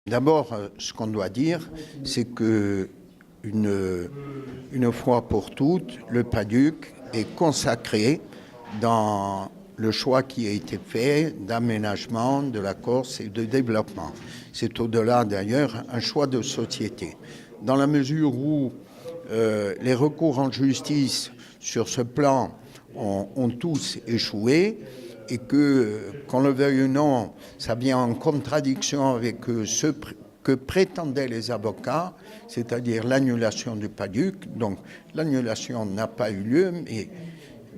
D'abord, ce qu'on doit dire, c'est que une fois pour toutes, le PADUC est consacré dans le choix qui a été fait d'aménagement de la Corse et de développement. C'est au-delà d'ailleurs un choix de société. Dans la mesure où les recours en justice sur ce plan ont tous échoué, et que, qu'on le veuille ou non, ça vient en contradiction avec ce que prétendaient les avocats, c'est-à-dire l'annulation du PADUC. Donc l'annulation n'a pas eu lieu, mais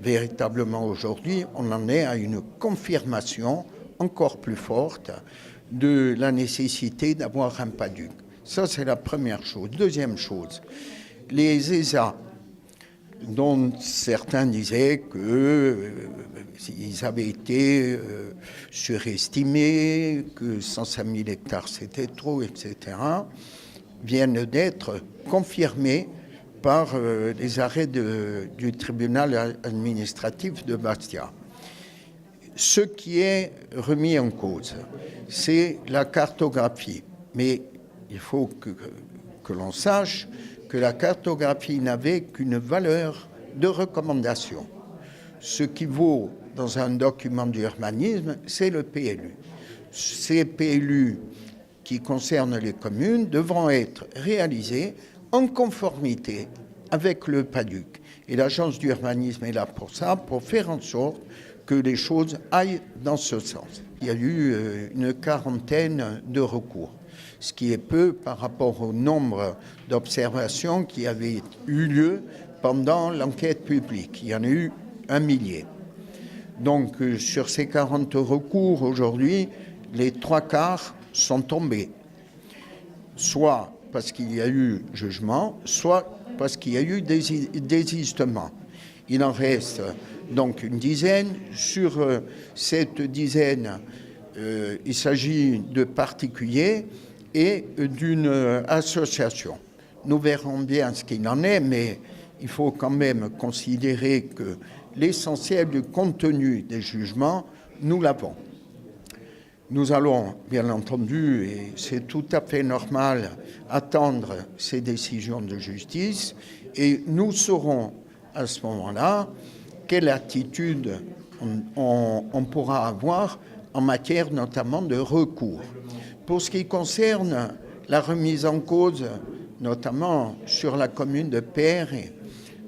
véritablement aujourd'hui, on en est à une confirmation encore plus forte de la nécessité d'avoir un PADUC. Ça, c'est la première chose. Deuxième chose, les ESA, dont certains disaient qu'ils avaient été surestimés, que 105 000 hectares c'était trop, etc., viennent d'être confirmés par les arrêts du tribunal administratif de Bastia. Ce qui est remis en cause, c'est la cartographie. Mais il faut que l'on sache que la cartographie n'avait qu'une valeur de recommandation. Ce qui vaut dans un document d'urbanisme, c'est le PLU. Ces PLU qui concernent les communes devront être réalisés en conformité avec le PADUC. Et l'agence d'urbanisme est là pour ça, pour faire en sorte que les choses aillent dans ce sens. Il y a eu une quarantaine de recours, ce qui est peu par rapport au nombre d'observations qui avaient eu lieu pendant l'enquête publique. Il y en a eu 1 millier. Donc sur ces 40 recours aujourd'hui, les 3/4 sont tombés, soit parce qu'il y a eu jugement, soit parce qu'il y a eu désistement. Il en reste donc une dizaine. Sur cette dizaine, il s'agit de particuliers et d'une association. Nous verrons bien ce qu'il en est, mais il faut quand même considérer que l'essentiel du contenu des jugements, nous l'avons. Nous allons, bien entendu, et c'est tout à fait normal, attendre ces décisions de justice et nous saurons à ce moment-là quelle attitude on pourra avoir en matière notamment de recours. Pour ce qui concerne la remise en cause, notamment sur la commune de Père,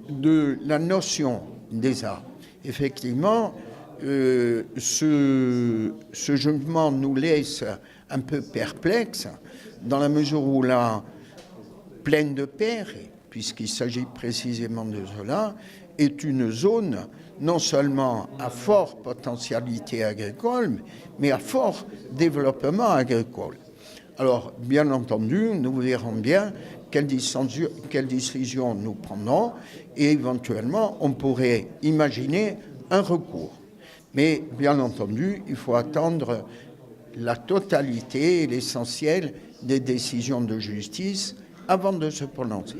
de la notion d'ESA, effectivement, ce jugement nous laisse un peu perplexes dans la mesure où la plaine de Père, puisqu'il s'agit précisément de cela, est une zone non seulement à forte potentialité agricole, mais à fort développement agricole. Alors, bien entendu, nous verrons bien quelle décision nous prendrons et éventuellement, on pourrait imaginer un recours. Mais bien entendu, il faut attendre la totalité et l'essentiel des décisions de justice avant de se prononcer.